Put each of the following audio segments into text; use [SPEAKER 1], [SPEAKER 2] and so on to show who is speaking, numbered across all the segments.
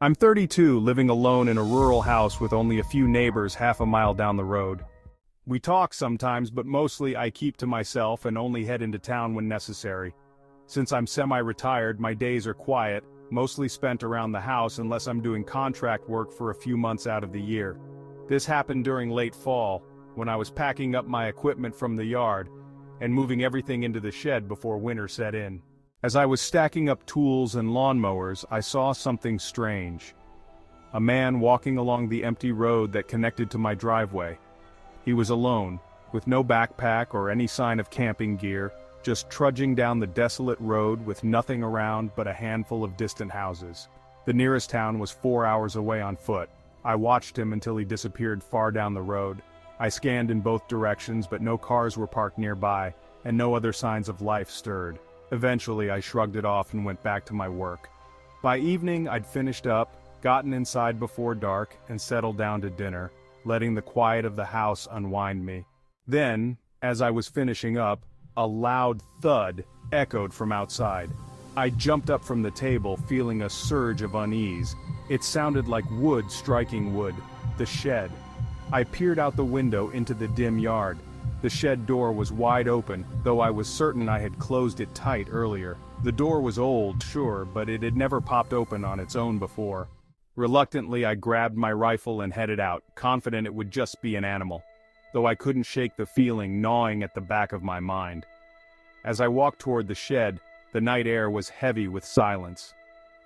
[SPEAKER 1] I'm 32, living alone in a rural house with only a few neighbors half a mile down the road. We talk sometimes, but mostly I keep to myself and only head into town when necessary. Since I'm semi-retired, my days are quiet, mostly spent around the house unless I'm doing contract work for a few months out of the year. This happened during late fall, when I was packing up my equipment from the yard and moving everything into the shed before winter set in. As I was stacking up tools and lawnmowers, I saw something strange. A man walking along the empty road that connected to my driveway. He was alone, with no backpack or any sign of camping gear, just trudging down the desolate road with nothing around but a handful of distant houses. The nearest town was 4 hours away on foot. I watched him until he disappeared far down the road. I scanned in both directions, but no cars were parked nearby, and no other signs of life stirred. Eventually, I shrugged it off and went back to my work. By evening, I'd finished up, gotten inside before dark, and settled down to dinner, letting the quiet of the house unwind me. Then, as I was finishing up, a loud thud echoed from outside. I jumped up from the table, feeling a surge of unease. It sounded like wood striking wood. The shed. I peered out the window into the dim yard. The shed door was wide open, though I was certain I had closed it tight earlier. The door was old, sure, but it had never popped open on its own before. Reluctantly, I grabbed my rifle and headed out, confident it would just be an animal, though I couldn't shake the feeling gnawing at the back of my mind. As I walked toward the shed, the night air was heavy with silence.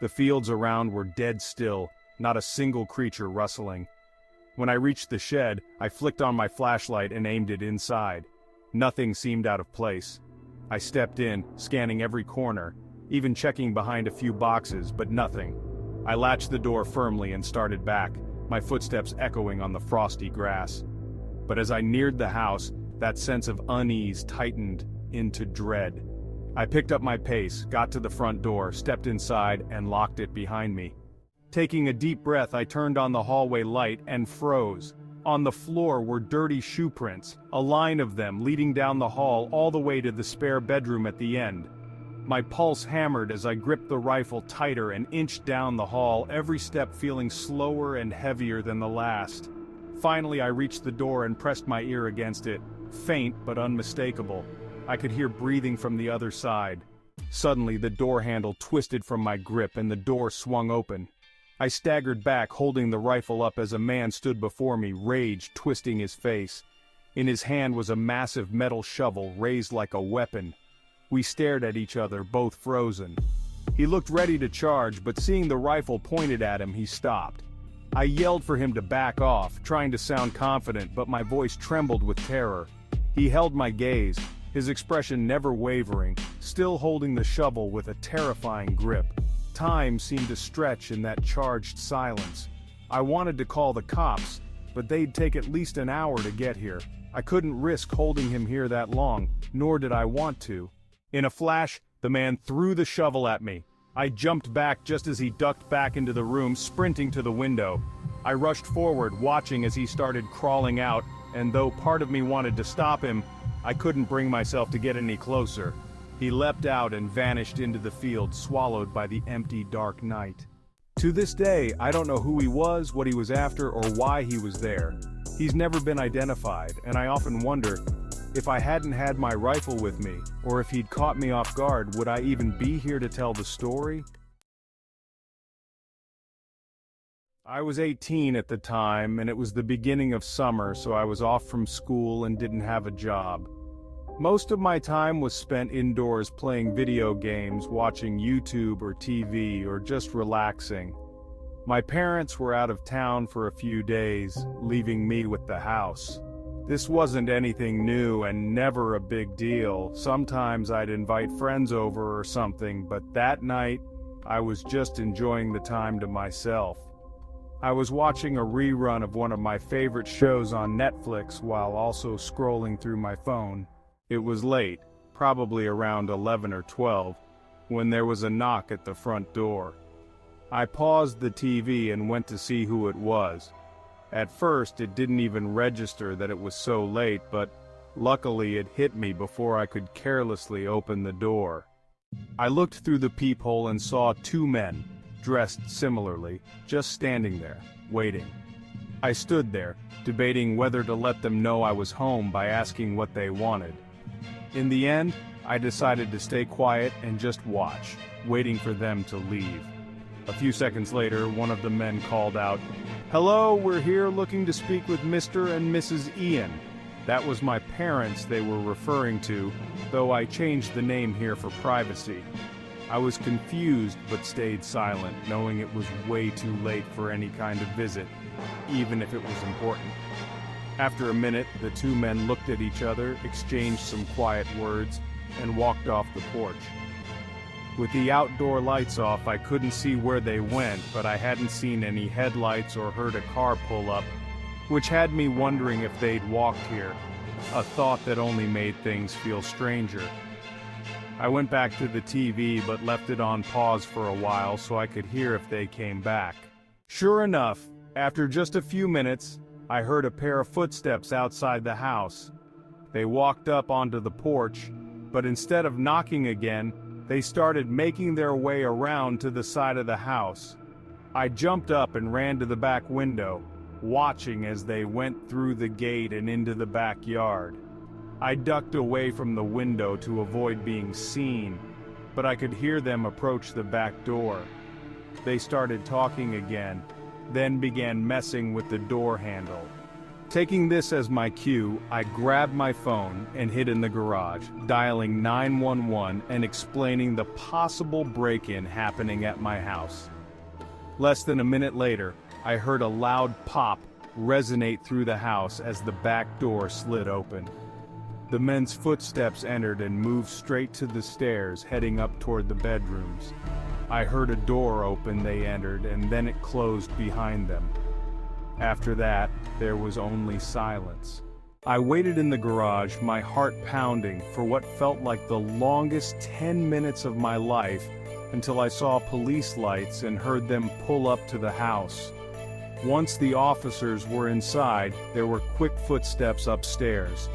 [SPEAKER 1] The fields around were dead still, not a single creature rustling. When I reached the shed, I flicked on my flashlight and aimed it inside. Nothing seemed out of place. I stepped in, scanning every corner, even checking behind a few boxes, but nothing. I latched the door firmly and started back, my footsteps echoing on the frosty grass. But as I neared the house, that sense of unease tightened into dread. I picked up my pace, got to the front door, stepped inside, and locked it behind me. Taking a deep breath, I turned on the hallway light and froze. On the floor were dirty shoe prints, a line of them leading down the hall all the way to the spare bedroom at the end. My pulse hammered as I gripped the rifle tighter and inched down the hall, every step feeling slower and heavier than the last. Finally, I reached the door and pressed my ear against it, faint but unmistakable. I could hear breathing from the other side. Suddenly, the door handle twisted from my grip and the door swung open. I staggered back, holding the rifle up as a man stood before me, rage twisting his face. In his hand was a massive metal shovel raised like a weapon. We stared at each other, both frozen. He looked ready to charge, but seeing the rifle pointed at him, he stopped. I yelled for him to back off, trying to sound confident, but my voice trembled with terror. He held my gaze, his expression never wavering, still holding the shovel with a terrifying grip. Time seemed to stretch in that charged silence. I wanted to call the cops, but they'd take at least an hour to get here. I couldn't risk holding him here that long, nor did I want to. In a flash, the man threw the shovel at me. I jumped back just as he ducked back into the room, sprinting to the window. I rushed forward, watching as he started crawling out, and though part of me wanted to stop him, I couldn't bring myself to get any closer. He leapt out and vanished into the field, swallowed by the empty, dark night. To this day, I don't know who he was, what he was after, or why he was there. He's never been identified, and I often wonder, if I hadn't had my rifle with me, or if he'd caught me off guard, would I even be here to tell the story? I was 18 at the time, and it was the beginning of summer, so I was off from school and didn't have a job. Most of my time was spent indoors playing video games, watching YouTube or TV, or just relaxing. My parents were out of town for a few days, leaving me with the house. This wasn't anything new and never a big deal. Sometimes I'd invite friends over or something, but that night, I was just enjoying the time to myself. I was watching a rerun of one of my favorite shows on Netflix while also scrolling through my phone. It was late, probably around 11 or 12, when there was a knock at the front door. I paused the TV and went to see who it was. At first, it didn't even register that it was so late, but luckily it hit me before I could carelessly open the door. I looked through the peephole and saw two men, dressed similarly, just standing there, waiting. I stood there, debating whether to let them know I was home by asking what they wanted. In the end, I decided to stay quiet and just watch, waiting for them to leave. A few seconds later, one of the men called out, "Hello, we're here looking to speak with Mr. and Mrs. Ian." That was my parents they were referring to, though I changed the name here for privacy. I was confused but stayed silent, knowing it was way too late for any kind of visit, even if it was important. After a minute, the two men looked at each other, exchanged some quiet words, and walked off the porch. With the outdoor lights off, I couldn't see where they went, but I hadn't seen any headlights or heard a car pull up, which had me wondering if they'd walked here, a thought that only made things feel stranger. I went back to the TV but left it on pause for a while so I could hear if they came back. Sure enough, after just a few minutes, I heard a pair of footsteps outside the house. They walked up onto the porch, but instead of knocking again, they started making their way around to the side of the house. I jumped up and ran to the back window, watching as they went through the gate and into the backyard. I ducked away from the window to avoid being seen, but I could hear them approach the back door. They started talking again, then began messing with the door handle. Taking this as my cue, I grabbed my phone and hid in the garage, dialing 911 and explaining the possible break-in happening at my house. Less than a minute later, I heard a loud pop resonate through the house as the back door slid open. The men's footsteps entered and moved straight to the stairs, heading up toward the bedrooms. I heard a door open they entered, and then it closed behind them. After that, there was only silence. I waited in the garage, my heart pounding, for what felt like the longest 10 minutes of my life, until I saw police lights and heard them pull up to the house. Once the officers were inside, there were quick footsteps upstairs,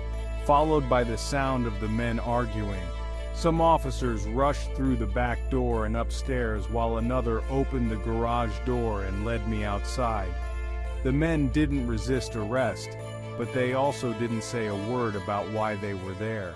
[SPEAKER 1] followed by the sound of the men arguing. Some officers rushed through the back door and upstairs while another opened the garage door and led me outside. The men didn't resist arrest, but they also didn't say a word about why they were there.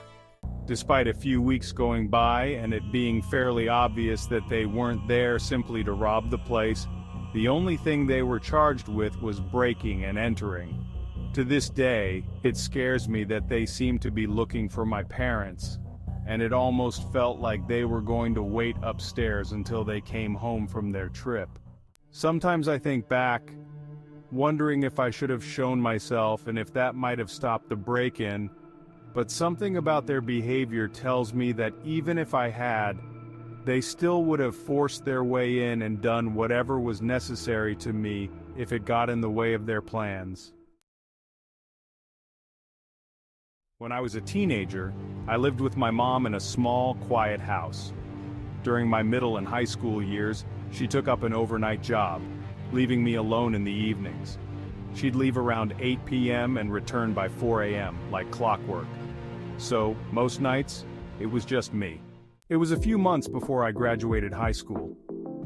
[SPEAKER 1] Despite a few weeks going by and it being fairly obvious that they weren't there simply to rob the place, the only thing they were charged with was breaking and entering. To this day, it scares me that they seem to be looking for my parents, and it almost felt like they were going to wait upstairs until they came home from their trip. Sometimes I think back, wondering if I should have shown myself and if that might have stopped the break-in, but something about their behavior tells me that even if I had, they still would have forced their way in and done whatever was necessary to me if it got in the way of their plans. When I was a teenager, I lived with my mom in a small, quiet house. During my middle and high school years, she took up an overnight job, leaving me alone in the evenings. She'd leave around 8 p.m. and return by 4 a.m., like clockwork. So, most nights, it was just me. It was a few months before I graduated high school.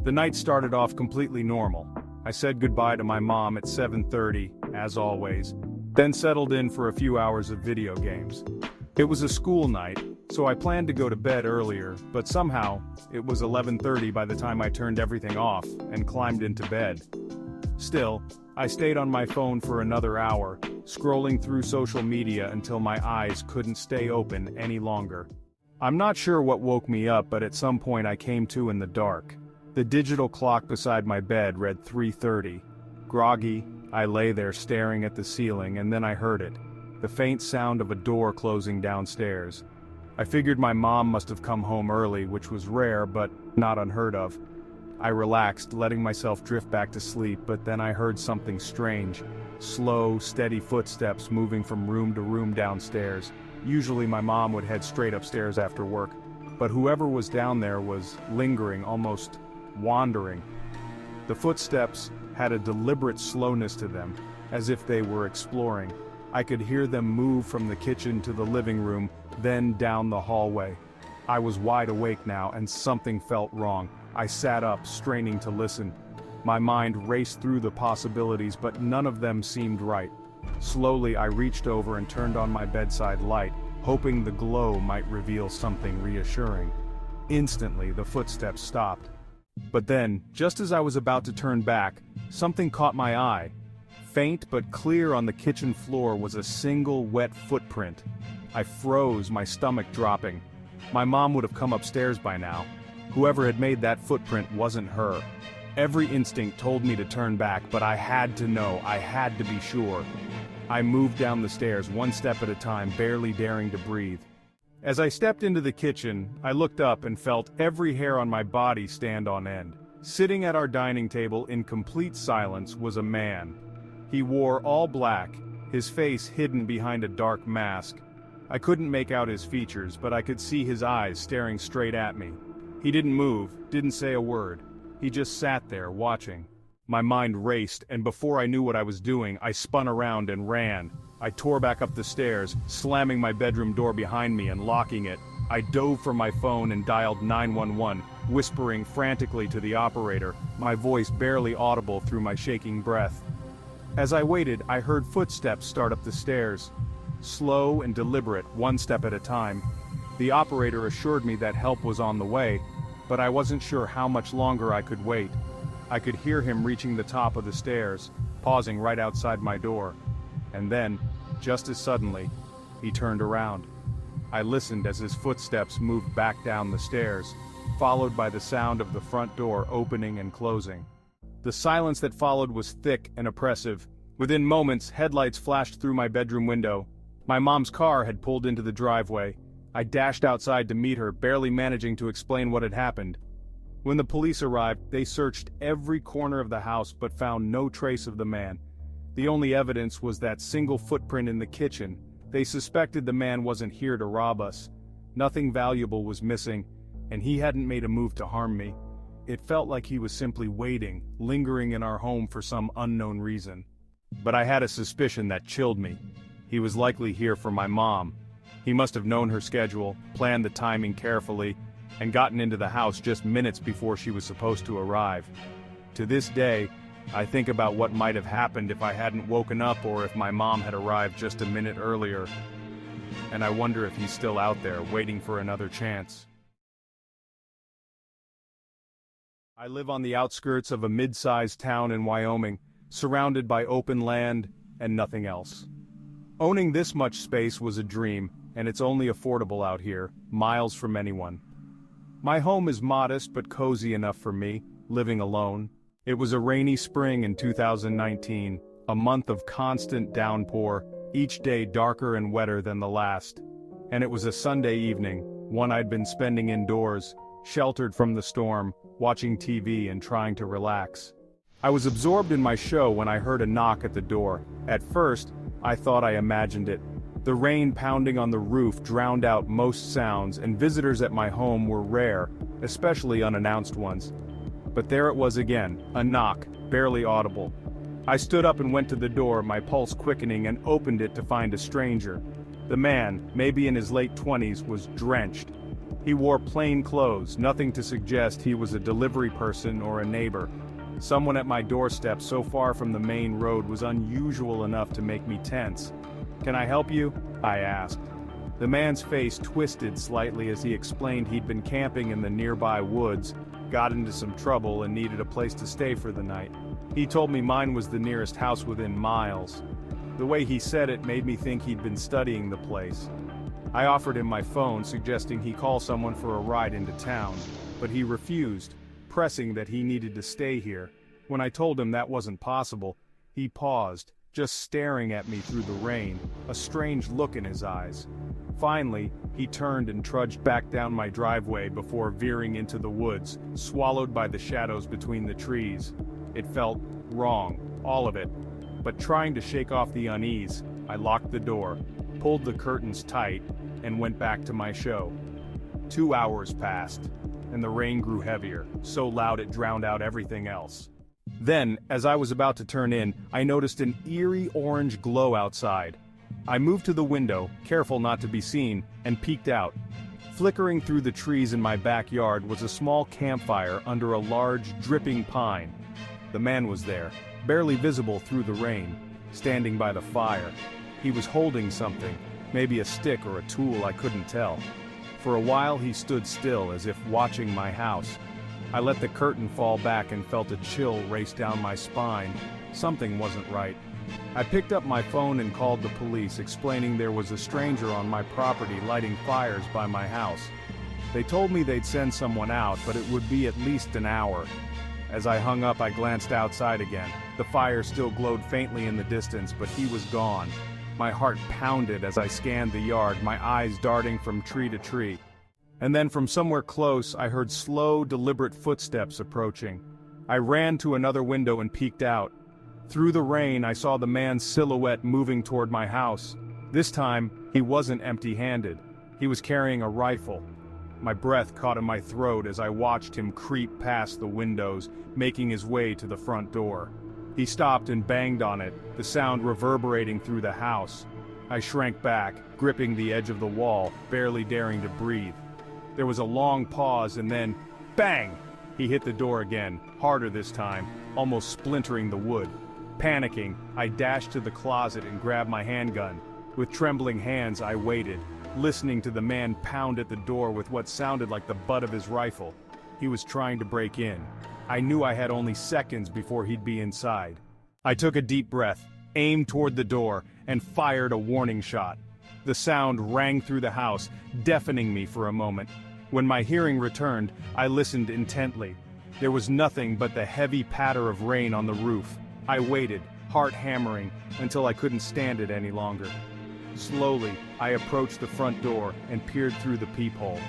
[SPEAKER 1] The night started off completely normal. I said goodbye to my mom at 7:30, as always, then settled in for a few hours of video games. It was a school night, so I planned to go to bed earlier, but somehow, it was 11:30 by the time I turned everything off and climbed into bed. Still, I stayed on my phone for another hour, scrolling through social media until my eyes couldn't stay open any longer. I'm not sure what woke me up, but at some point I came to in the dark. The digital clock beside my bed read 3:30. Groggy, I lay there staring at the ceiling, and then I heard it, the faint sound of a door closing downstairs. I figured my mom must have come home early, which was rare but not unheard of. I relaxed, letting myself drift back to sleep, but then I heard something strange. Slow, steady footsteps moving from room to room downstairs. Usually my mom would head straight upstairs after work, but whoever was down there was lingering, almost wandering. The footsteps had a deliberate slowness to them, as if they were exploring. I could hear them move from the kitchen to the living room, then down the hallway. I was wide awake now, and something felt wrong. I sat up, straining to listen. My mind raced through the possibilities, but none of them seemed right. Slowly, I reached over and turned on my bedside light, hoping the glow might reveal something reassuring. Instantly, the footsteps stopped. But then, just as I was about to turn back, something caught my eye. Faint but clear on the kitchen floor was a single wet footprint. I froze, my stomach dropping. My mom would have come upstairs by now. Whoever had made that footprint wasn't her. Every instinct told me to turn back, but I had to know, I had to be sure. I moved down the stairs, one step at a time, barely daring to breathe. As I stepped into the kitchen, I looked up and felt every hair on my body stand on end. Sitting at our dining table in complete silence was a man. He wore all black, his face hidden behind a dark mask. I couldn't make out his features, but I could see his eyes staring straight at me. He didn't move, didn't say a word. He just sat there, watching. My mind raced, and before I knew what I was doing, I spun around and ran. I tore back up the stairs, slamming my bedroom door behind me and locking it. I dove for my phone and dialed 911, whispering frantically to the operator, my voice barely audible through my shaking breath. As I waited, I heard footsteps start up the stairs. Slow and deliberate, one step at a time. The operator assured me that help was on the way, but I wasn't sure how much longer I could wait. I could hear him reaching the top of the stairs, pausing right outside my door. And then, just as suddenly, he turned around. I listened as his footsteps moved back down the stairs, followed by the sound of the front door opening and closing. The silence that followed was thick and oppressive. Within moments, headlights flashed through my bedroom window. My mom's car had pulled into the driveway. I dashed outside to meet her, barely managing to explain what had happened. When the police arrived, they searched every corner of the house but found no trace of the man. The only evidence was that single footprint in the kitchen. They suspected the man wasn't here to rob us. Nothing valuable was missing, and he hadn't made a move to harm me. It felt like he was simply waiting, lingering in our home for some unknown reason. But I had a suspicion that chilled me. He was likely here for my mom. He must have known her schedule, planned the timing carefully, and gotten into the house just minutes before she was supposed to arrive. To this day, I think about what might have happened if I hadn't woken up or if my mom had arrived just a minute earlier. And I wonder if he's still out there, waiting for another chance. I live on the outskirts of a mid-sized town in Wyoming, surrounded by open land and nothing else. Owning this much space was a dream, and it's only affordable out here, miles from anyone. My home is modest but cozy enough for me, living alone. It was a rainy spring in 2019, a month of constant downpour, each day darker and wetter than the last. And it was a Sunday evening, one I'd been spending indoors, sheltered from the storm, watching TV and trying to relax. I was absorbed in my show when I heard a knock at the door. At first, I thought I imagined it. The rain pounding on the roof drowned out most sounds, and visitors at my home were rare, especially unannounced ones. But there it was again, a knock, barely audible. I stood up and went to the door, my pulse quickening, and opened it to find a stranger. The man, maybe in his late 20s, was drenched. He wore plain clothes, nothing to suggest he was a delivery person or a neighbor. Someone at my doorstep so far from the main road was unusual enough to make me tense. "Can I help you?" I asked. The man's face twisted slightly as he explained he'd been camping in the nearby woods, got into some trouble and needed a place to stay for the night. He told me mine was the nearest house within miles. The way he said it made me think he'd been studying the place. I offered him my phone, suggesting he call someone for a ride into town, but he refused, pressing that he needed to stay here. When I told him that wasn't possible, he paused, just staring at me through the rain, a strange look in his eyes. Finally, he turned and trudged back down my driveway before veering into the woods, swallowed by the shadows between the trees. It felt wrong, all of it. But trying to shake off the unease, I locked the door, pulled the curtains tight, and went back to my show. 2 hours passed, and the rain grew heavier, so loud it drowned out everything else. Then, as I was about to turn in, I noticed an eerie orange glow outside. I moved to the window, careful not to be seen, and peeked out. Flickering through the trees in my backyard was a small campfire under a large, dripping pine. The man was there, barely visible through the rain, standing by the fire. He was holding something, maybe a stick or a tool, I couldn't tell. For a while he stood still as if watching my house. I let the curtain fall back and felt a chill race down my spine. Something wasn't right. I picked up my phone and called the police, explaining there was a stranger on my property lighting fires by my house. They told me they'd send someone out, but it would be at least an hour. As I hung up, I glanced outside again. The fire still glowed faintly in the distance, but he was gone. My heart pounded as I scanned the yard, my eyes darting from tree to tree. And then from somewhere close, I heard slow, deliberate footsteps approaching. I ran to another window and peeked out. Through the rain, I saw the man's silhouette moving toward my house. This time, he wasn't empty-handed. He was carrying a rifle. My breath caught in my throat as I watched him creep past the windows, making his way to the front door. He stopped and banged on it, the sound reverberating through the house. I shrank back, gripping the edge of the wall, barely daring to breathe. There was a long pause and then, bang! He hit the door again, harder this time, almost splintering the wood. Panicking, I dashed to the closet and grabbed my handgun. With trembling hands, I waited, listening to the man pound at the door with what sounded like the butt of his rifle. He was trying to break in. I knew I had only seconds before he'd be inside. I took a deep breath, aimed toward the door, and fired a warning shot. The sound rang through the house, deafening me for a moment. When my hearing returned, I listened intently. There was nothing but the heavy patter of rain on the roof. I waited, heart hammering, until I couldn't stand it any longer. Slowly, I approached the front door and peered through the peephole.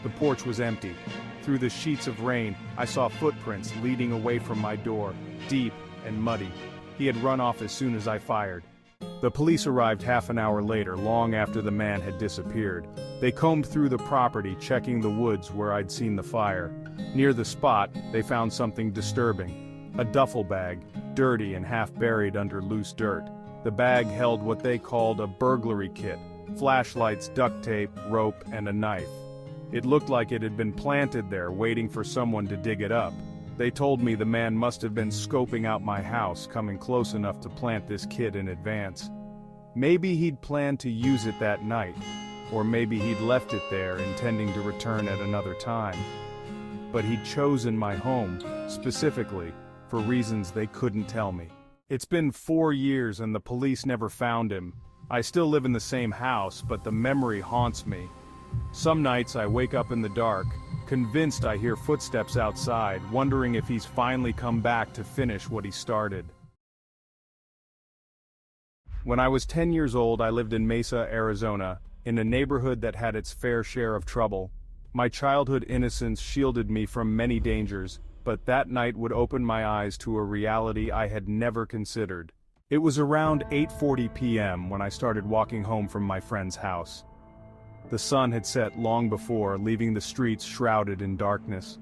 [SPEAKER 1] The porch was empty. Through the sheets of rain, I saw footprints leading away from my door, deep and muddy. He had run off as soon as I fired. The police arrived half an hour later, long after the man had disappeared. They combed through the property, checking the woods where I'd seen the fire. Near the spot, they found something disturbing. A duffel bag, dirty and half buried under loose dirt. The bag held what they called a burglary kit: flashlights, duct tape, rope, and a knife. It looked like it had been planted there, waiting for someone to dig it up. They told me the man must have been scoping out my house, coming close enough to plant this kit in advance. Maybe he'd planned to use it that night, or maybe he'd left it there, intending to return at another time. But he'd chosen my home, specifically, for reasons they couldn't tell me. It's been 4 years and the police never found him. I still live in the same house, but the memory haunts me. Some nights I wake up in the dark, convinced I hear footsteps outside, wondering if he's finally come back to finish what he started. When I was 10 years old, I lived in Mesa, Arizona, in a neighborhood that had its fair share of trouble. My childhood innocence shielded me from many dangers, but that night would open my eyes to a reality I had never considered. It was around 8:40 p.m. when I started walking home from my friend's house. The sun had set long before, leaving the streets shrouded in darkness.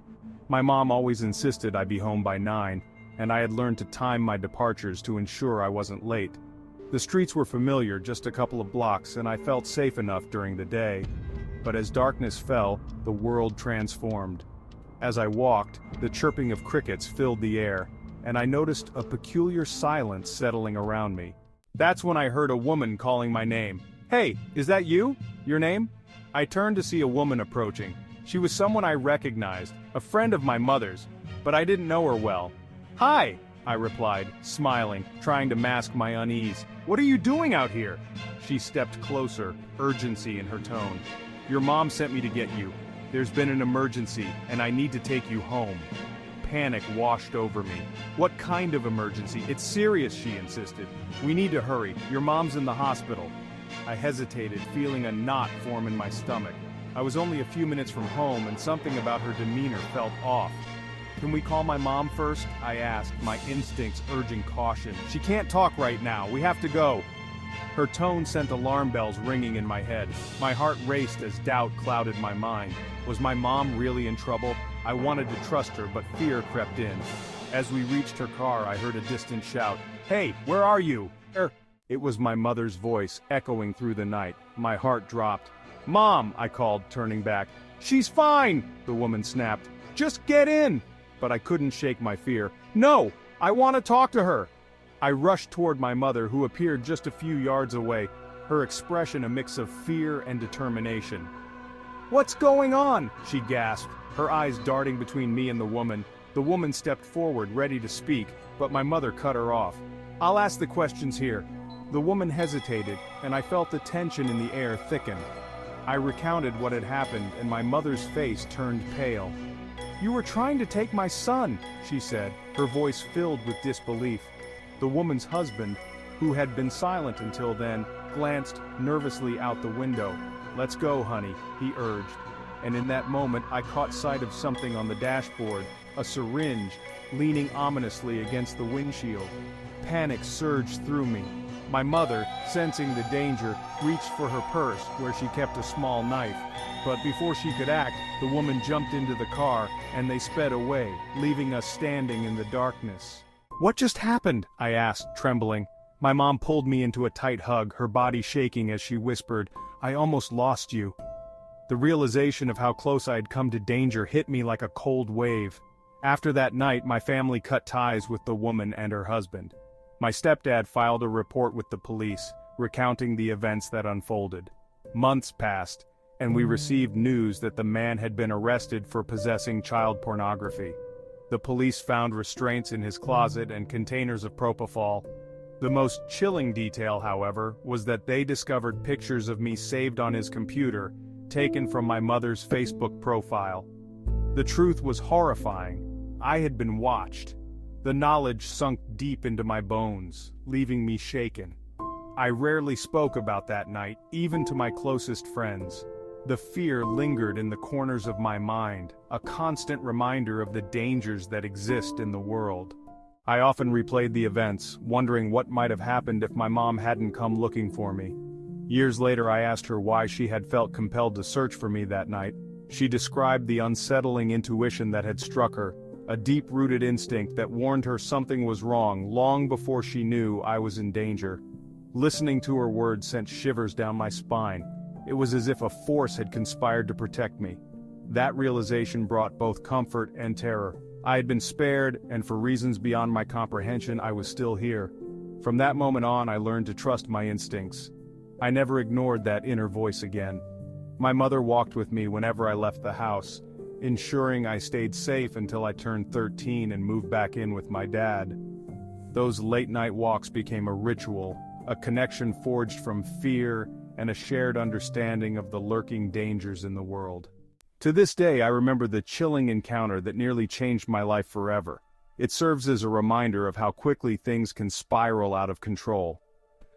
[SPEAKER 1] My mom always insisted I be home by 9, and I had learned to time my departures to ensure I wasn't late. The streets were familiar, just a couple of blocks, and I felt safe enough during the day. But as darkness fell, the world transformed. As I walked, the chirping of crickets filled the air, and I noticed a peculiar silence settling around me. That's when I heard a woman calling my name. "Hey, is that you? Your name?" I turned to see a woman approaching. She was someone I recognized, a friend of my mother's, but I didn't know her well. "Hi," I replied, smiling, trying to mask my unease. "What are you doing out here?" She stepped closer, urgency in her tone. "Your mom sent me to get you. There's been an emergency, and I need to take you home." Panic washed over me. "What kind of emergency? It's serious," she insisted. "We need to hurry. Your mom's in the hospital." I hesitated, feeling a knot form in my stomach. I was only a few minutes from home, and something about her demeanor felt off. "Can we call my mom first?" I asked, my instincts urging caution. "She can't talk right now. We have to go." Her tone sent alarm bells ringing in my head. My heart raced as doubt clouded my mind. Was my mom really in trouble? I wanted to trust her, but fear crept in. As we reached her car, I heard a distant shout. "Hey, where are you?" It was my mother's voice, echoing through the night. My heart dropped. "Mom," I called, turning back. "She's fine," the woman snapped. "Just get in." But I couldn't shake my fear. "No, I want to talk to her." I rushed toward my mother, who appeared just a few yards away, her expression a mix of fear and determination. "What's going on?" she gasped, her eyes darting between me and the woman. The woman stepped forward, ready to speak, but my mother cut her off. "I'll ask the questions here." The woman hesitated, and I felt the tension in the air thicken. I recounted what had happened, and my mother's face turned pale. "You were trying to take my son," she said, her voice filled with disbelief. The woman's husband, who had been silent until then, glanced nervously out the window. "Let's go, honey," he urged. And in that moment I caught sight of something on the dashboard, a syringe, leaning ominously against the windshield. Panic surged through me. My mother, sensing the danger, reached for her purse, where she kept a small knife. But before she could act, the woman jumped into the car, and they sped away, leaving us standing in the darkness. "What just happened?" I asked, trembling. My mom pulled me into a tight hug, her body shaking as she whispered, "I almost lost you." The realization of how close I had come to danger hit me like a cold wave. After that night, my family cut ties with the woman and her husband. My stepdad filed a report with the police, recounting the events that unfolded. Months passed, and we received news that the man had been arrested for possessing child pornography. The police found restraints in his closet and containers of propofol. The most chilling detail, however, was that they discovered pictures of me saved on his computer, taken from my mother's Facebook profile. The truth was horrifying. I had been watched. The knowledge sunk deep into my bones, leaving me shaken. I rarely spoke about that night, even to my closest friends. The fear lingered in the corners of my mind, a constant reminder of the dangers that exist in the world. I often replayed the events, wondering what might have happened if my mom hadn't come looking for me. Years later, I asked her why she had felt compelled to search for me that night. She described the unsettling intuition that had struck her, a deep-rooted instinct that warned her something was wrong long before she knew I was in danger. Listening to her words sent shivers down my spine. It was as if a force had conspired to protect me. That realization brought both comfort and terror. I had been spared, and for reasons beyond my comprehension, I was still here. From that moment on, I learned to trust my instincts. I never ignored that inner voice again. My mother walked with me whenever I left the house, ensuring I stayed safe until I turned 13 and moved back in with my dad. Those late-night walks became a ritual, a connection forged from fear and a shared understanding of the lurking dangers in the world. To this day, I remember the chilling encounter that nearly changed my life forever. It serves as a reminder of how quickly things can spiral out of control.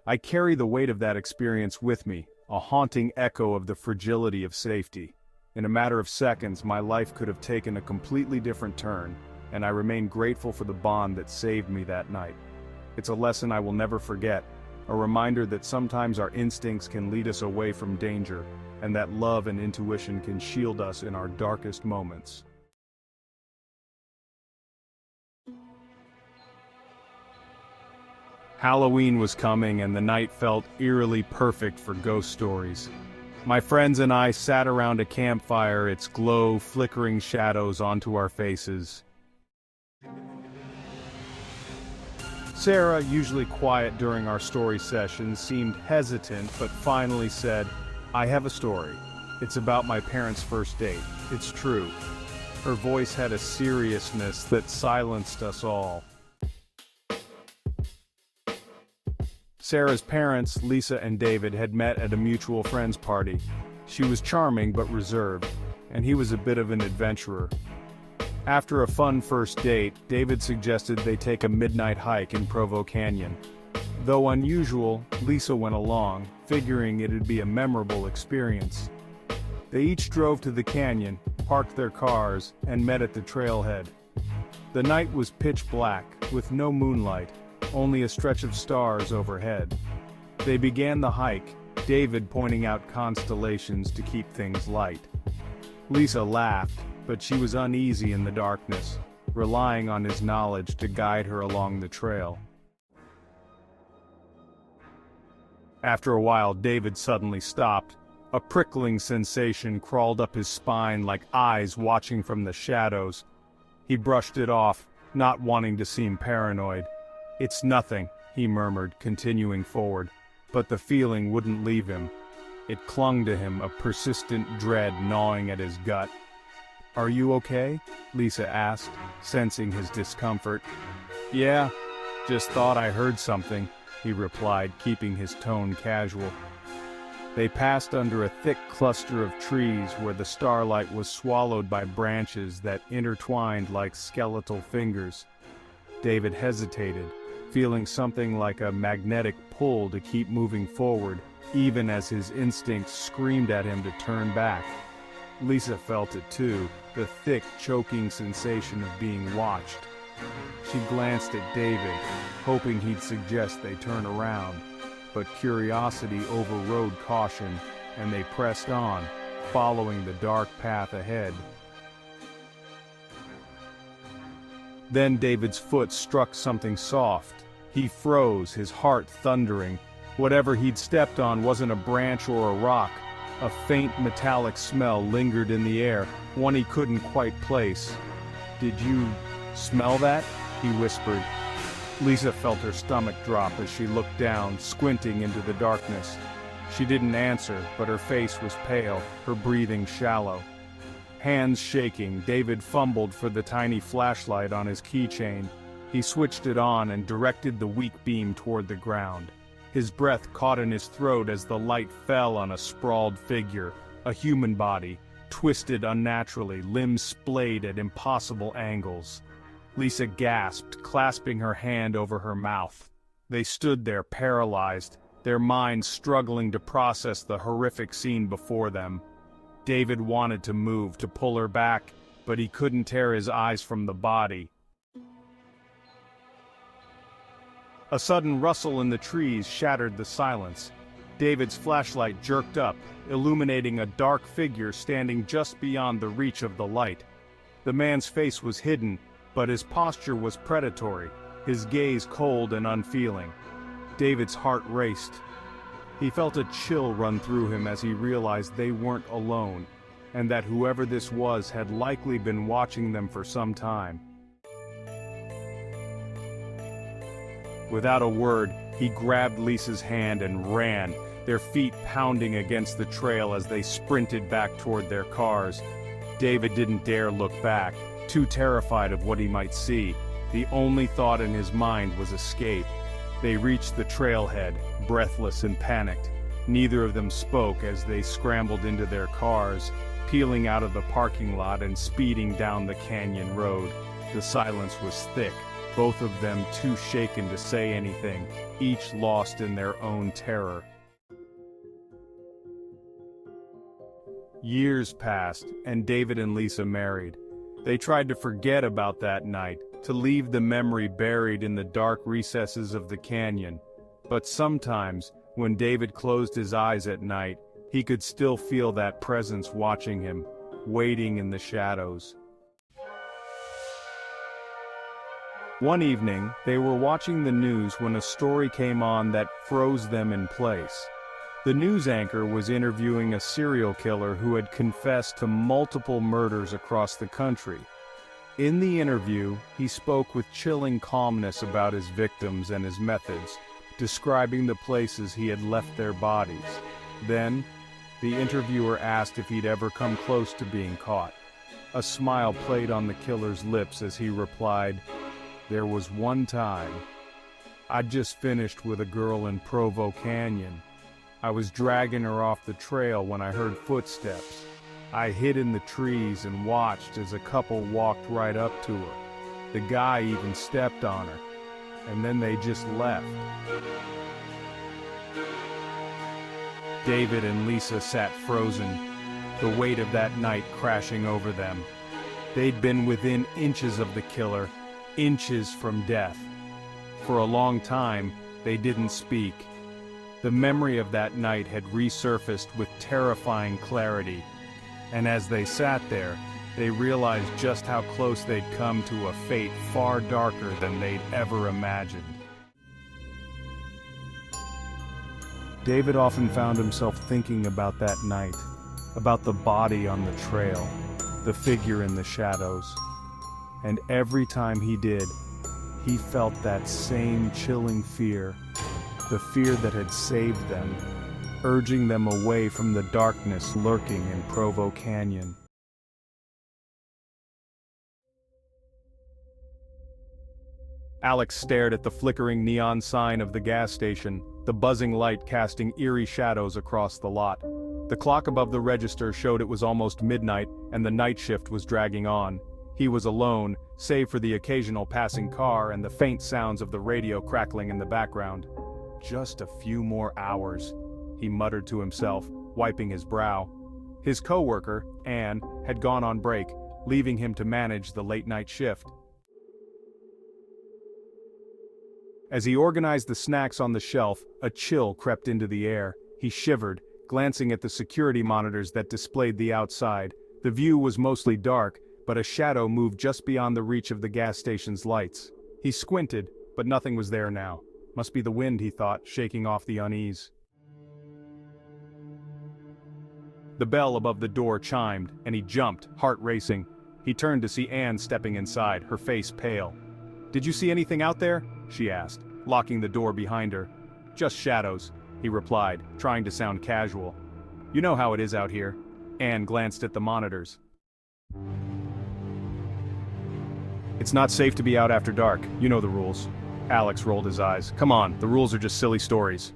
[SPEAKER 1] I carry the weight of that experience with me, a haunting echo of the fragility of safety. In a matter of seconds, my life could have taken a completely different turn, and I remain grateful for the bond that saved me that night. It's a lesson I will never forget, a reminder that sometimes our instincts can lead us away from danger, and that love and intuition can shield us in our darkest moments. Halloween was coming, and the night felt eerily perfect for ghost stories. My friends and I sat around a campfire, its glow flickering shadows onto our faces. Sarah, usually quiet during our story sessions, seemed hesitant but finally said, "I have a story. It's about my parents' first date. It's true." Her voice had a seriousness that silenced us all. Sarah's parents, Lisa and David, had met at a mutual friend's party. She was charming but reserved, and he was a bit of an adventurer. After a fun first date, David suggested they take a midnight hike in Provo Canyon. Though unusual, Lisa went along, figuring it'd be a memorable experience. They each drove to the canyon, parked their cars, and met at the trailhead. The night was pitch black, with no moonlight, only a stretch of stars overhead. They began the hike, David pointing out constellations to keep things light. Lisa laughed, but she was uneasy in the darkness, relying on his knowledge to guide her along the trail. After a while, David suddenly stopped, A prickling sensation crawled up his spine like eyes watching from the shadows. He brushed it off, not wanting to seem paranoid. "It's nothing," he murmured, continuing forward, but the feeling wouldn't leave him. It clung to him, a persistent dread gnawing at his gut. "Are you okay?" Lisa asked, sensing his discomfort. "Yeah, just thought I heard something," he replied, keeping his tone casual. They passed under a thick cluster of trees where the starlight was swallowed by branches that intertwined like skeletal fingers. David hesitated, feeling something like a magnetic pull to keep moving forward, even as his instincts screamed at him to turn back. Lisa felt it too, the thick, choking sensation of being watched. She glanced at David, hoping he'd suggest they turn around. But curiosity overrode caution, and they pressed on, following the dark path ahead. Then David's foot struck something soft. He froze, his heart thundering. Whatever he'd stepped on wasn't a branch or a rock. A faint metallic smell lingered in the air, one he couldn't quite place. "Did you smell that?" he whispered. Lisa felt her stomach drop as she looked down, squinting into the darkness. She didn't answer, but her face was pale, her breathing shallow. Hands shaking, David fumbled for the tiny flashlight on his keychain. He switched it on and directed the weak beam toward the ground. His breath caught in his throat as the light fell on a sprawled figure, a human body, twisted unnaturally, limbs splayed at impossible angles. Lisa gasped, clasping her hand over her mouth. They stood there paralyzed, their minds struggling to process the horrific scene before them. David wanted to move, to pull her back, but he couldn't tear his eyes from the body. A sudden rustle in the trees shattered the silence. David's flashlight jerked up, illuminating a dark figure standing just beyond the reach of the light. The man's face was hidden, but his posture was predatory, his gaze cold and unfeeling. David's heart raced. He felt a chill run through him as he realized they weren't alone, and that whoever this was had likely been watching them for some time. Without a word, he grabbed Lisa's hand and ran, their feet pounding against the trail as they sprinted back toward their cars. David didn't dare look back, too terrified of what he might see. The only thought in his mind was escape. They reached the trailhead, breathless and panicked. Neither of them spoke as they scrambled into their cars, peeling out of the parking lot and speeding down the canyon road. The silence was thick, both of them too shaken to say anything, each lost in their own terror. Years passed, and David and Lisa married. They tried to forget about that night, to leave the memory buried in the dark recesses of the canyon. But sometimes, when David closed his eyes at night, he could still feel that presence watching him, waiting in the shadows. One evening, they were watching the news when a story came on that froze them in place. The news anchor was interviewing a serial killer who had confessed to multiple murders across the country. In the interview, he spoke with chilling calmness about his victims and his methods, describing the places he had left their bodies. Then, the interviewer asked if he'd ever come close to being caught. A smile played on the killer's lips as he replied, "There was one time. I'd just finished with a girl in Provo Canyon. I was dragging her off the trail when I heard footsteps. I hid in the trees and watched as a couple walked right up to her. The guy even stepped on her, and then they just left." David and Lisa sat frozen, the weight of that night crashing over them. They'd been within inches of the killer, inches from death. For a long time, they didn't speak. The memory of that night had resurfaced with terrifying clarity, and as they sat there, they realized just how close they'd come to a fate far darker than they'd ever imagined. David often found himself thinking about that night, about the body on the trail, the figure in the shadows. And every time he did, he felt that same chilling fear, the fear that had saved them, urging them away from the darkness lurking in Provo Canyon. Alex stared at the flickering neon sign of the gas station, the buzzing light casting eerie shadows across the lot. The clock above the register showed it was almost midnight, and the night shift was dragging on. He was alone, save for the occasional passing car and the faint sounds of the radio crackling in the background. Just a few more hours, he muttered to himself, wiping his brow. His co-worker, Anne, had gone on break, leaving him to manage the late-night shift. As he organized the snacks on the shelf, a chill crept into the air. He shivered, glancing at the security monitors that displayed the outside. The view was mostly dark, but a shadow moved just beyond the reach of the gas station's lights. He squinted, but nothing was there now. Must be the wind, he thought, shaking off the unease. The bell above the door chimed, and he jumped, heart racing. He turned to see Anne stepping inside, her face pale. "Did you see anything out there?" she asked, locking the door behind her. "Just shadows," he replied, trying to sound casual. "You know how it is out here." Anne glanced at the monitors. "It's not safe to be out after dark, you know the rules." Alex rolled his eyes. "Come on, the rules are just silly stories."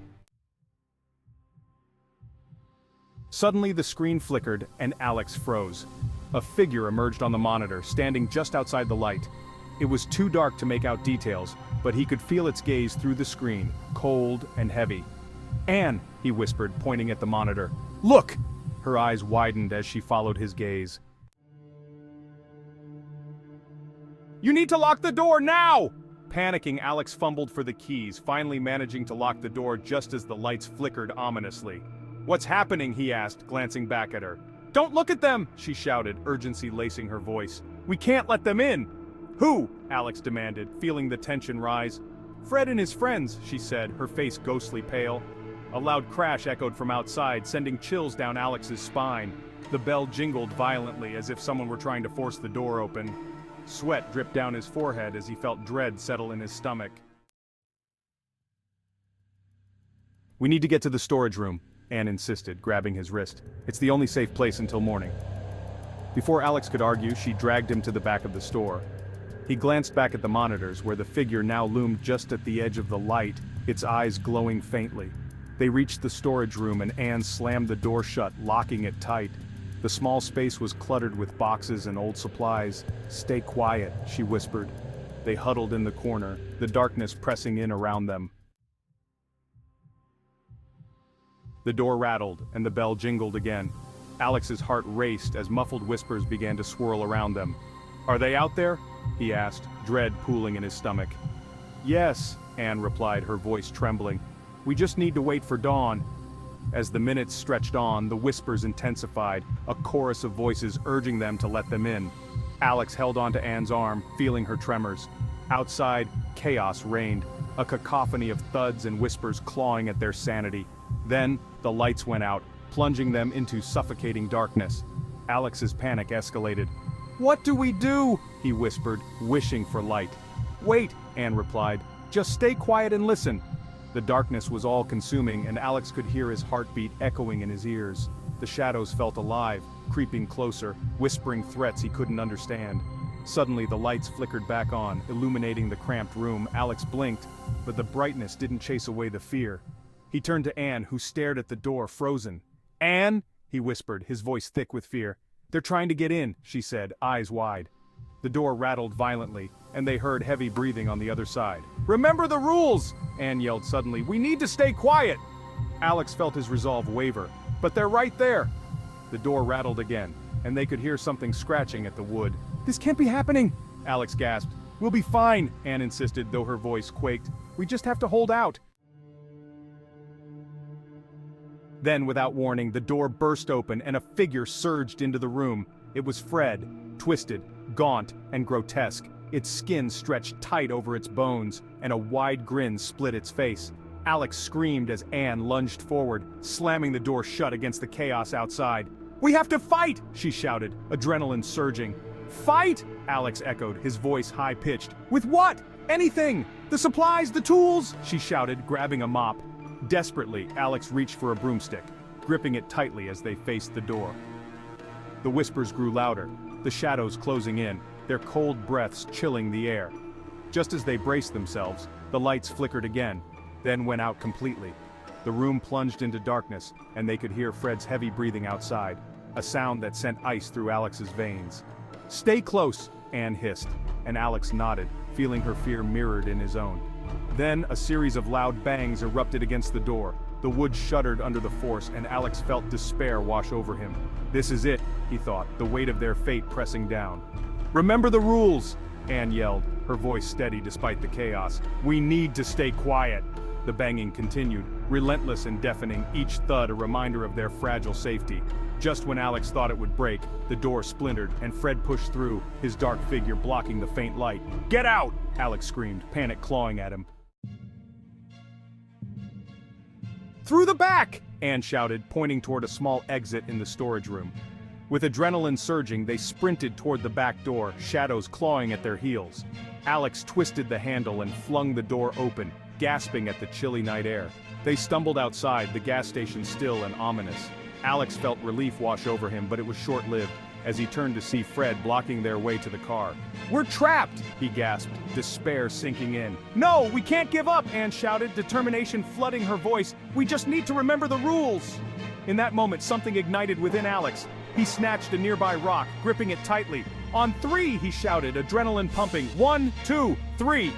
[SPEAKER 1] Suddenly the screen flickered and Alex froze. A figure emerged on the monitor, standing just outside the light. It was too dark to make out details, but he could feel its gaze through the screen, cold and heavy. "Anne," he whispered, pointing at the monitor. "Look!" Her eyes widened as she followed his gaze. "You need to lock the door now!" Panicking, Alex fumbled for the keys, finally managing to lock the door just as the lights flickered ominously. "What's happening?" he asked, glancing back at her. "Don't look at them!" she shouted, urgency lacing her voice. "We can't let them in!" "Who?" Alex demanded, feeling the tension rise. "Fred and his friends," she said, her face ghostly pale. A loud crash echoed from outside, sending chills down Alex's spine. The bell jingled violently as if someone were trying to force the door open. Sweat dripped down his forehead as he felt dread settle in his stomach. "We need to get to the storage room," Anne insisted, grabbing his wrist. "It's the only safe place until morning." Before Alex could argue, she dragged him to the back of the store. He glanced back at the monitors, where the figure now loomed just at the edge of the light, its eyes glowing faintly. They reached the storage room and Anne slammed the door shut, locking it tight. The small space was cluttered with boxes and old supplies. "Stay quiet," she whispered. They huddled in the corner, the darkness pressing in around them. The door rattled, and the bell jingled again. Alex's heart raced as muffled whispers began to swirl around them. "Are they out there?" he asked, dread pooling in his stomach. "Yes," Anne replied, her voice trembling. "We just need to wait for dawn." As the minutes stretched on, the whispers intensified, a chorus of voices urging them to let them in. Alex held onto Anne's arm, feeling her tremors. Outside, chaos reigned, a cacophony of thuds and whispers clawing at their sanity. Then, the lights went out, plunging them into suffocating darkness. Alex's panic escalated. "What do we do?" he whispered, wishing for light. "Wait," Anne replied. "Just stay quiet and listen." The darkness was all-consuming, and Alex could hear his heartbeat echoing in his ears. The shadows felt alive, creeping closer, whispering threats he couldn't understand. Suddenly, the lights flickered back on, illuminating the cramped room. Alex blinked, but the brightness didn't chase away the fear. He turned to Anne, who stared at the door, frozen. "Anne," he whispered, his voice thick with fear. "They're trying to get in," she said, eyes wide. The door rattled violently, and they heard heavy breathing on the other side. "Remember the rules!" Anne yelled suddenly. "We need to stay quiet!" Alex felt his resolve waver. "But they're right there!" The door rattled again, and they could hear something scratching at the wood. "This can't be happening!" Alex gasped. "We'll be fine," Anne insisted, though her voice quaked. "We just have to hold out." Then, without warning, the door burst open and a figure surged into the room. It was Fred, twisted, gaunt, and grotesque. Its skin stretched tight over its bones, and a wide grin split its face. Alex screamed as Anne lunged forward, slamming the door shut against the chaos outside. "We have to fight!" she shouted, adrenaline surging. "Fight?" Alex echoed, his voice high-pitched. "With what? Anything! The supplies, the tools!" she shouted, grabbing a mop. Desperately, Alex reached for a broomstick, gripping it tightly as they faced the door. The whispers grew louder, the shadows closing in, their cold breaths chilling the air. Just as they braced themselves, the lights flickered again, then went out completely. The room plunged into darkness, and they could hear Fred's heavy breathing outside, a sound that sent ice through Alex's veins. "Stay close," Anne hissed, and Alex nodded, feeling her fear mirrored in his own. Then a series of loud bangs erupted against the door. The wood shuddered under the force, and Alex felt despair wash over him. This is it, he thought, the weight of their fate pressing down. "Remember the rules!" Anne yelled, her voice steady despite the chaos. "We need to stay quiet." The banging continued, relentless and deafening, each thud a reminder of their fragile safety. Just when Alex thought it would break, the door splintered, and Fred pushed through, his dark figure blocking the faint light. "Get out!" Alex screamed, panic clawing at him. "Through the back!" Anne shouted, pointing toward a small exit in the storage room. With adrenaline surging, they sprinted toward the back door, shadows clawing at their heels. Alex twisted the handle and flung the door open, gasping at the chilly night air. They stumbled outside, the gas station still and ominous. Alex felt relief wash over him, but it was short-lived, as he turned to see Fred blocking their way to the car. "We're trapped!" he gasped, despair sinking in. "No, we can't give up!" Anne shouted, determination flooding her voice. "We just need to remember the rules!" In that moment, something ignited within Alex. He snatched a nearby rock, gripping it tightly. "On three!" he shouted, adrenaline pumping. "1, 2, 3!"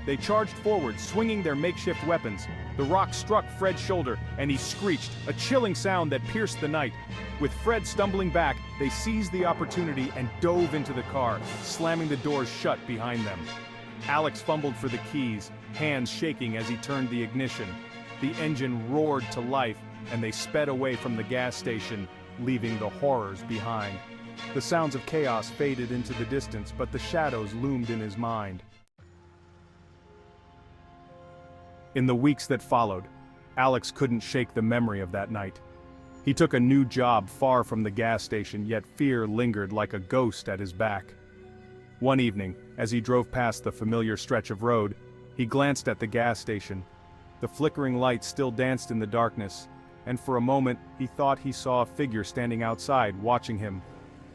[SPEAKER 1] They charged forward, swinging their makeshift weapons. The rock struck Fred's shoulder, and he screeched, a chilling sound that pierced the night. With Fred stumbling back, they seized the opportunity and dove into the car, slamming the doors shut behind them. Alex fumbled for the keys, hands shaking as he turned the ignition. The engine roared to life, and they sped away from the gas station, leaving the horrors behind. The sounds of chaos faded into the distance, but the shadows loomed in his mind. In the weeks that followed, Alex couldn't shake the memory of that night. He took a new job far from the gas station, yet fear lingered like a ghost at his back. One evening, as he drove past the familiar stretch of road, he glanced at the gas station. The flickering lights still danced in the darkness, and for a moment he thought he saw a figure standing outside, watching him.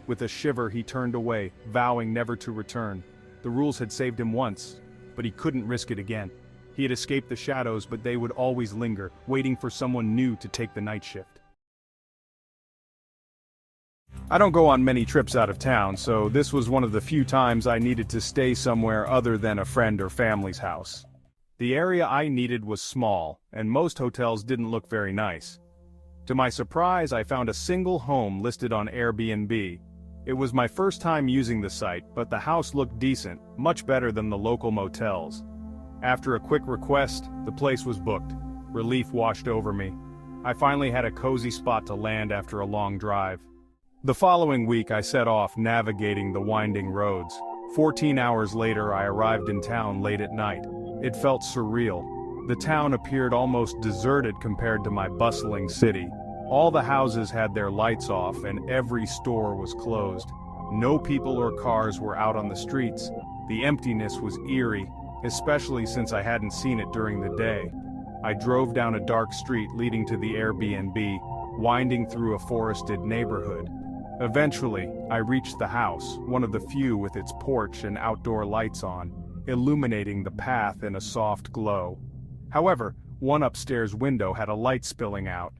[SPEAKER 1] With a shiver he turned away, vowing never to return. The rules had saved him once, but he couldn't risk it again. He had escaped the shadows, but they would always linger, waiting for someone new to take the night shift. I don't go on many trips out of town, so this was one of the few times I needed to stay somewhere other than a friend or family's house. The area I needed was small, and most hotels didn't look very nice. To my surprise, I found a single home listed on Airbnb. It was my first time using the site, but the house looked decent, much better than the local motels. After a quick request, the place was booked. Relief washed over me. I finally had a cozy spot to land after a long drive. The following week I set off navigating the winding roads. 14 hours later I arrived in town late at night. It felt surreal. The town appeared almost deserted compared to my bustling city. All the houses had their lights off and every store was closed. No people or cars were out on the streets. The emptiness was eerie, especially since I hadn't seen it during the day. I drove down a dark street leading to the Airbnb, winding through a forested neighborhood. Eventually, I reached the house, one of the few with its porch and outdoor lights on, illuminating the path in a soft glow. However, one upstairs window had a light spilling out.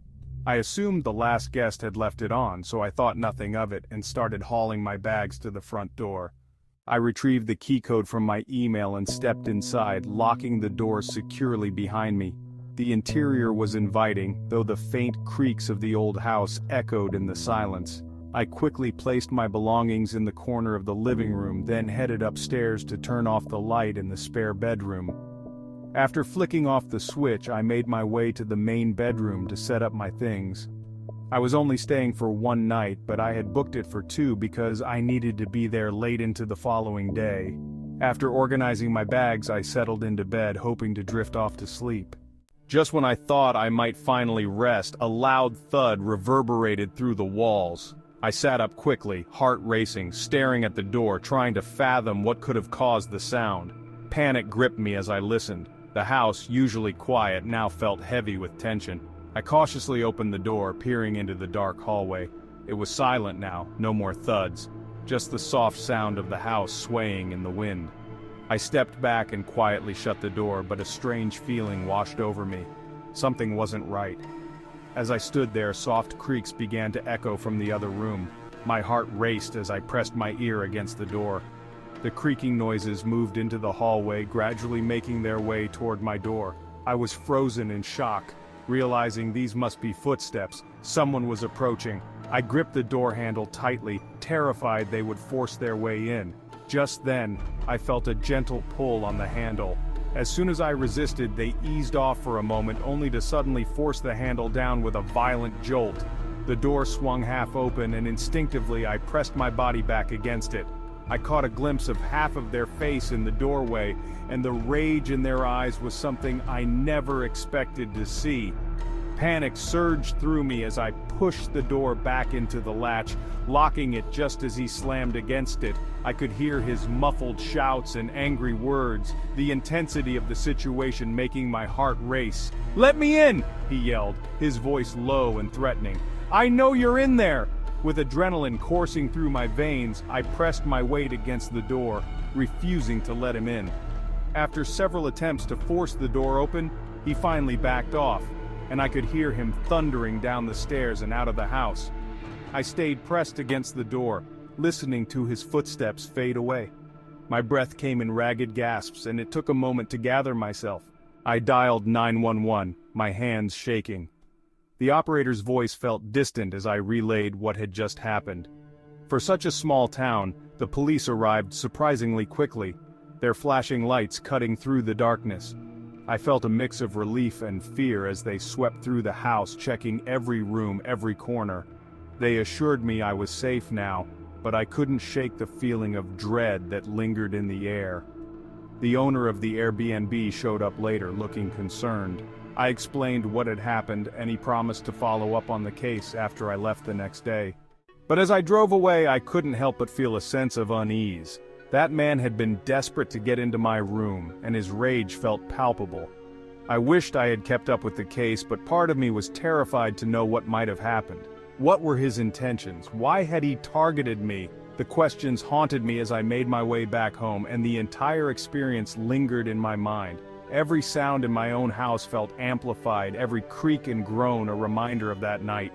[SPEAKER 1] I assumed the last guest had left it on, so I thought nothing of it and started hauling my bags to the front door. I retrieved the key code from my email and stepped inside, locking the door securely behind me. The interior was inviting, though the faint creaks of the old house echoed in the silence. I quickly placed my belongings in the corner of the living room, then headed upstairs to turn off the light in the spare bedroom. After flicking off the switch, I made my way to the main bedroom to set up my things. I was only staying for one night, but I had booked it for 2 because I needed to be there late into the following day. After organizing my bags, I settled into bed, hoping to drift off to sleep. Just when I thought I might finally rest, a loud thud reverberated through the walls. I sat up quickly, heart racing, staring at the door, trying to fathom what could have caused the sound. Panic gripped me as I listened. The house, usually quiet, now felt heavy with tension. I cautiously opened the door, peering into the dark hallway. It was silent now, no more thuds. Just the soft sound of the house swaying in the wind. I stepped back and quietly shut the door, but a strange feeling washed over me. Something wasn't right. As I stood there, soft creaks began to echo from the other room. My heart raced as I pressed my ear against the door. The creaking noises moved into the hallway, gradually making their way toward my door. I was frozen in shock, realizing these must be footsteps. Someone was approaching. I gripped the door handle tightly, terrified they would force their way in. Just then, I felt a gentle pull on the handle. As soon as I resisted, they eased off for a moment, only to suddenly force the handle down with a violent jolt. The door swung half open, and instinctively I pressed my body back against it. I caught a glimpse of half of their face in the doorway, and the rage in their eyes was something I never expected to see. Panic surged through me as I pushed the door back into the latch, locking it just as he slammed against it. I could hear his muffled shouts and angry words, the intensity of the situation making my heart race. "Let me in!" he yelled, his voice low and threatening. "I know you're in there!" With adrenaline coursing through my veins, I pressed my weight against the door, refusing to let him in. After several attempts to force the door open, he finally backed off, and I could hear him thundering down the stairs and out of the house. I stayed pressed against the door, listening to his footsteps fade away. My breath came in ragged gasps, and it took a moment to gather myself. I dialed 911, my hands shaking. The operator's voice felt distant as I relayed what had just happened. For such a small town, the police arrived surprisingly quickly, their flashing lights cutting through the darkness. I felt a mix of relief and fear as they swept through the house, checking every room, every corner. They assured me I was safe now, but I couldn't shake the feeling of dread that lingered in the air. The owner of the Airbnb showed up later, looking concerned. I explained what had happened, and he promised to follow up on the case after I left the next day. But as I drove away, I couldn't help but feel a sense of unease. That man had been desperate to get into my room, and his rage felt palpable. I wished I had kept up with the case, but part of me was terrified to know what might have happened. What were his intentions? Why had he targeted me? The questions haunted me as I made my way back home, and the entire experience lingered in my mind. Every sound in my own house felt amplified, every creak and groan a reminder of that night.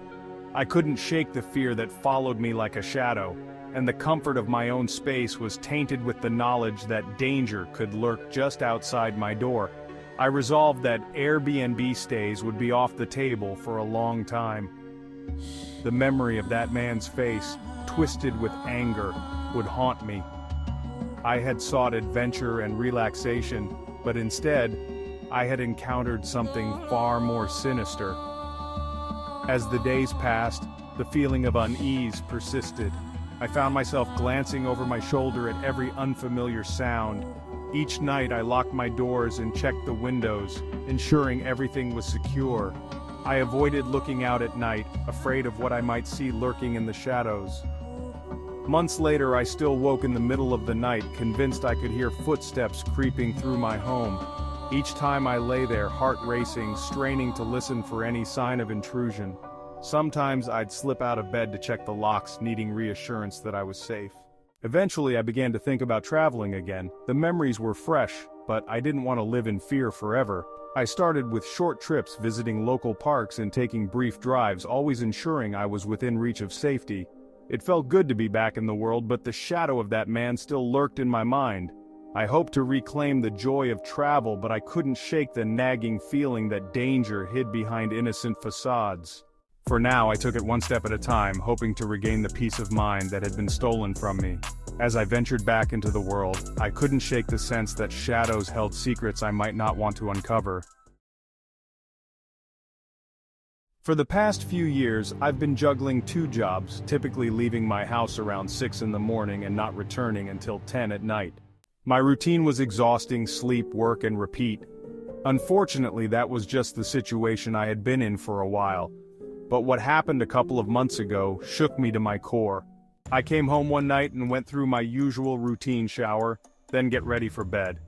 [SPEAKER 1] I couldn't shake the fear that followed me like a shadow, and the comfort of my own space was tainted with the knowledge that danger could lurk just outside my door. I resolved that Airbnb stays would be off the table for a long time. The memory of that man's face, twisted with anger, would haunt me. I had sought adventure and relaxation, but instead, I had encountered something far more sinister. As the days passed, the feeling of unease persisted. I found myself glancing over my shoulder at every unfamiliar sound. Each night I locked my doors and checked the windows, ensuring everything was secure. I avoided looking out at night, afraid of what I might see lurking in the shadows. Months later, I still woke in the middle of the night, convinced I could hear footsteps creeping through my home. Each time I lay there, heart racing, straining to listen for any sign of intrusion. Sometimes I'd slip out of bed to check the locks, needing reassurance that I was safe. Eventually, I began to think about traveling again. The memories were fresh, but I didn't want to live in fear forever. I started with short trips, visiting local parks and taking brief drives, always ensuring I was within reach of safety. It felt good to be back in the world, but the shadow of that man still lurked in my mind. I hoped to reclaim the joy of travel, but I couldn't shake the nagging feeling that danger hid behind innocent facades. For now, I took it one step at a time, hoping to regain the peace of mind that had been stolen from me. As I ventured back into the world, I couldn't shake the sense that shadows held secrets I might not want to uncover. For the past few years, I've been juggling 2 jobs, typically leaving my house around 6 in the morning and not returning until 10 at night. My routine was exhausting: sleep, work, and repeat. Unfortunately, that was just the situation I had been in for a while. But what happened a couple of months ago shook me to my core. I came home one night and went through my usual routine shower, then get ready for bed.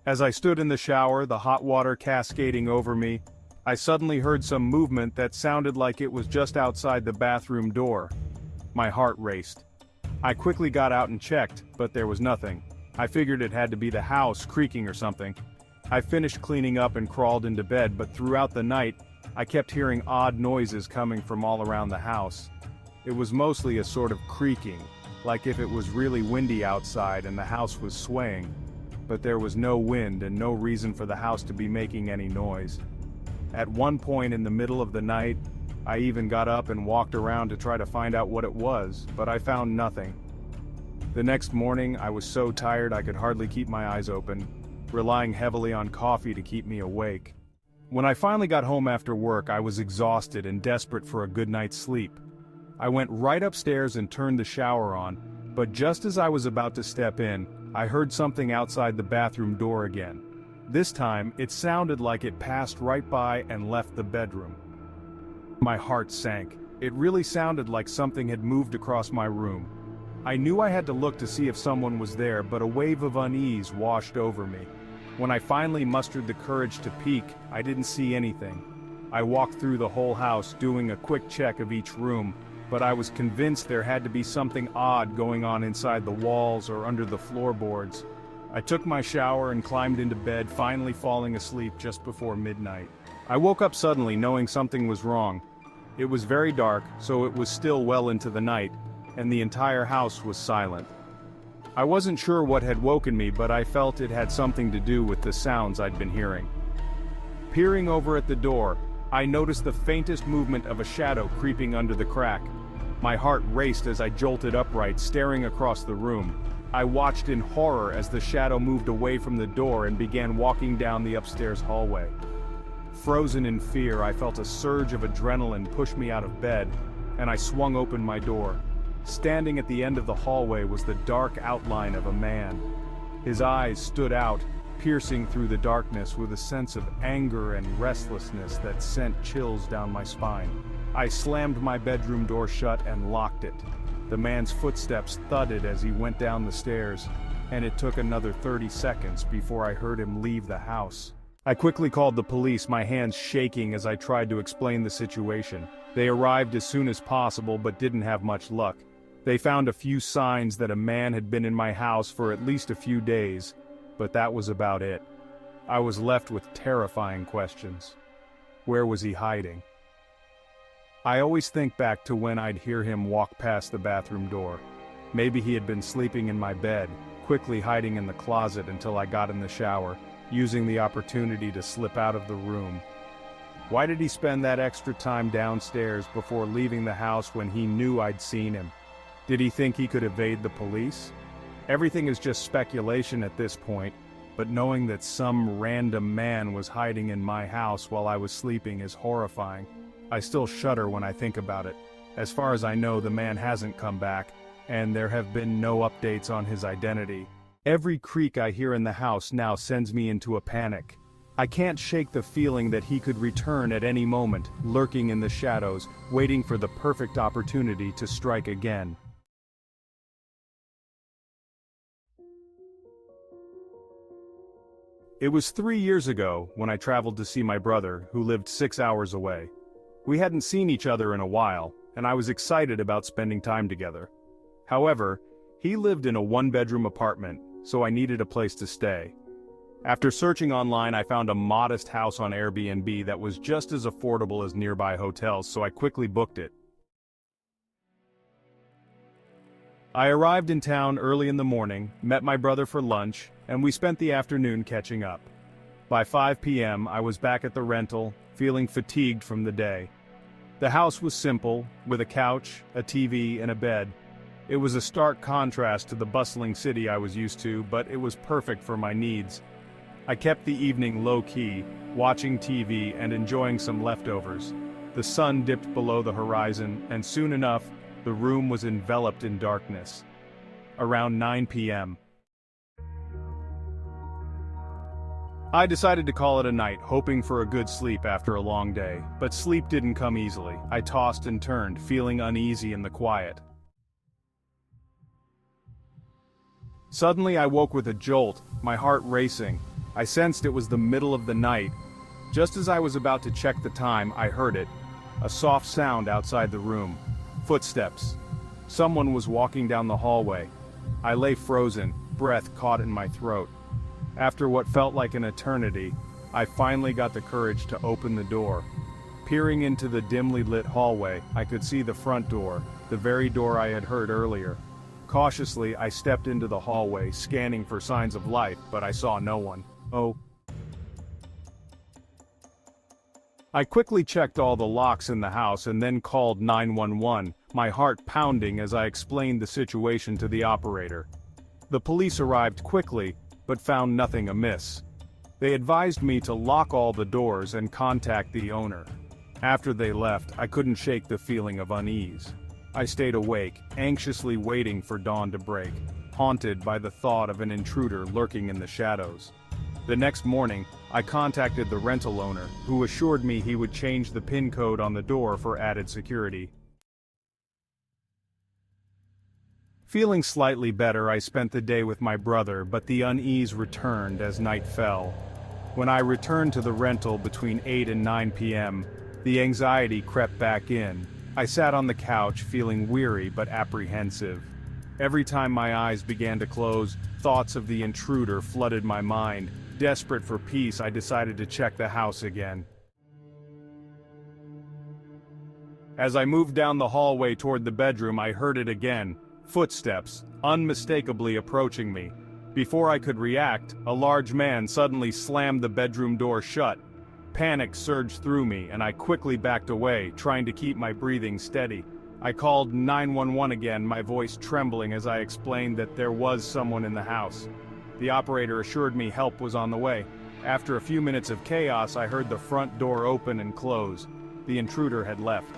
[SPEAKER 1] As I stood in the shower, the hot water cascading over me, I suddenly heard some movement that sounded like it was just outside the bathroom door. My heart raced. I quickly got out and checked, but there was nothing. I figured it had to be the house creaking or something. I finished cleaning up and crawled into bed, but throughout the night, I kept hearing odd noises coming from all around the house. It was mostly a sort of creaking, like if it was really windy outside and the house was swaying. But there was no wind and no reason for the house to be making any noise. At one point in the middle of the night, I even got up and walked around to try to find out what it was, but I found nothing. The next morning, I was so tired I could hardly keep my eyes open, relying heavily on coffee to keep me awake. When I finally got home after work, I was exhausted and desperate for a good night's sleep. I went right upstairs and turned the shower on, but just as I was about to step in, I heard something outside the bathroom door again. This time, it sounded like it passed right by and left the bedroom. My heart sank. It really sounded like something had moved across my room. I knew I had to look to see if someone was there, but a wave of unease washed over me. When I finally mustered the courage to peek, I didn't see anything. I walked through the whole house, doing a quick check of each room, but I was convinced there had to be something odd going on inside the walls or under the floorboards. I took my shower and climbed into bed, finally falling asleep just before midnight. I woke up suddenly knowing something was wrong. It was very dark, so it was still well into the night, and the entire house was silent. I wasn't sure what had woken me, but I felt it had something to do with the sounds I'd been hearing. Peering over at the door, I noticed the faintest movement of a shadow creeping under the crack. My heart raced as I jolted upright, staring across the room. I watched in horror as the shadow moved away from the door and began walking down the upstairs hallway. Frozen in fear, I felt a surge of adrenaline push me out of bed, and I swung open my door. Standing at the end of the hallway was the dark outline of a man. His eyes stood out, piercing through the darkness with a sense of anger and restlessness that sent chills down my spine. I slammed my bedroom door shut and locked it. The man's footsteps thudded as he went down the stairs, and it took another 30 seconds before I heard him leave the house. I quickly called the police, my hands shaking as I tried to explain the situation. They arrived as soon as possible but didn't have much luck. They found a few signs that a man had been in my house for at least a few days, but that was about it. I was left with terrifying questions. Where was he hiding? I always think back to when I'd hear him walk past the bathroom door. Maybe he had been sleeping in my bed, quickly hiding in the closet until I got in the shower, using the opportunity to slip out of the room. Why did he spend that extra time downstairs before leaving the house when he knew I'd seen him? Did he think he could evade the police? Everything is just speculation at this point, but knowing that some random man was hiding in my house while I was sleeping is horrifying. I still shudder when I think about it. As far as I know, the man hasn't come back, and there have been no updates on his identity. Every creak I hear in the house now sends me into a panic. I can't shake the feeling that he could return at any moment, lurking in the shadows, waiting for the perfect opportunity to strike again. It was 3 years ago when I traveled to see my brother, who lived 6 hours away. We hadn't seen each other in a while, and I was excited about spending time together. However, he lived in a one-bedroom apartment, so I needed a place to stay. After searching online, I found a modest house on Airbnb that was just as affordable as nearby hotels, so I quickly booked it. I arrived in town early in the morning, met my brother for lunch, and we spent the afternoon catching up. By 5 p.m., I was back at the rental, feeling fatigued from the day. The house was simple, with a couch, a TV, and a bed. It was a stark contrast to the bustling city I was used to, but it was perfect for my needs. I kept the evening low-key, watching TV and enjoying some leftovers. The sun dipped below the horizon, and soon enough, the room was enveloped in darkness. Around 9 p.m. I decided to call it a night, hoping for a good sleep after a long day, but sleep didn't come easily. I tossed and turned, feeling uneasy in the quiet. Suddenly I woke with a jolt, my heart racing. I sensed it was the middle of the night. Just as I was about to check the time, I heard it. A soft sound outside the room. Footsteps. Someone was walking down the hallway. I lay frozen, breath caught in my throat. After what felt like an eternity, I finally got the courage to open the door. Peering into the dimly lit hallway, I could see the front door, the very door I had heard earlier. Cautiously, I stepped into the hallway, scanning for signs of life, but I saw no one. I quickly checked all the locks in the house and then called 911, my heart pounding as I explained the situation to the operator. The police arrived quickly, but found nothing amiss. They advised me to lock all the doors and contact the owner. After they left, I couldn't shake the feeling of unease. I stayed awake, anxiously waiting for dawn to break, haunted by the thought of an intruder lurking in the shadows. The next morning, I contacted the rental owner, who assured me he would change the PIN code on the door for added security. Feeling slightly better, I spent the day with my brother, but the unease returned as night fell. When I returned to the rental between 8 and 9 p.m., the anxiety crept back in. I sat on the couch feeling weary but apprehensive. Every time my eyes began to close, thoughts of the intruder flooded my mind. Desperate for peace, I decided to check the house again. As I moved down the hallway toward the bedroom, I heard it again. Footsteps, unmistakably approaching me. Before I could react, a large man suddenly slammed the bedroom door shut. Panic surged through me, and I quickly backed away, trying to keep my breathing steady. I called 911 again, my voice trembling as I explained that there was someone in the house. The operator assured me help was on the way. After a few minutes of chaos, I heard the front door open and close. The intruder had left.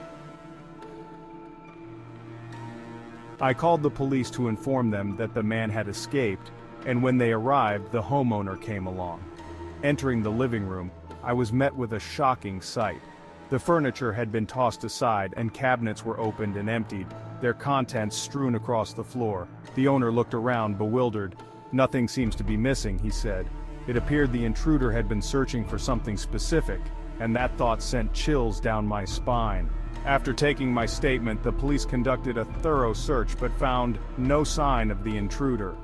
[SPEAKER 1] I called the police to inform them that the man had escaped, and when they arrived, the homeowner came along. Entering the living room, I was met with a shocking sight. The furniture had been tossed aside and cabinets were opened and emptied, their contents strewn across the floor. The owner looked around, bewildered. "Nothing seems to be missing," he said. It appeared the intruder had been searching for something specific, and that thought sent chills down my spine. After taking my statement, the police conducted a thorough search but found no sign of the intruder.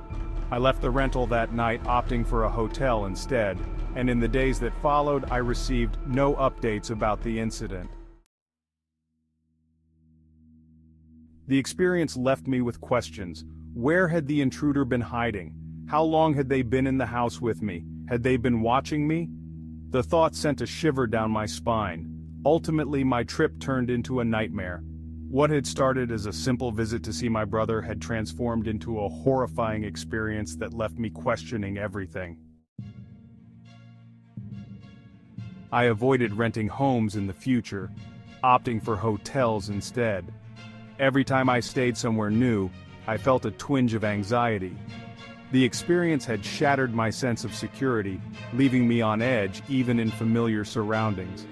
[SPEAKER 1] I left the rental that night, opting for a hotel instead, and in the days that followed, I received no updates about the incident. The experience left me with questions. Where had the intruder been hiding? How long had they been in the house with me? Had they been watching me? The thought sent a shiver down my spine. Ultimately, my trip turned into a nightmare. What had started as a simple visit to see my brother had transformed into a horrifying experience that left me questioning everything. I avoided renting homes in the future, opting for hotels instead. Every time I stayed somewhere new, I felt a twinge of anxiety. The experience had shattered my sense of security, leaving me on edge even in familiar surroundings.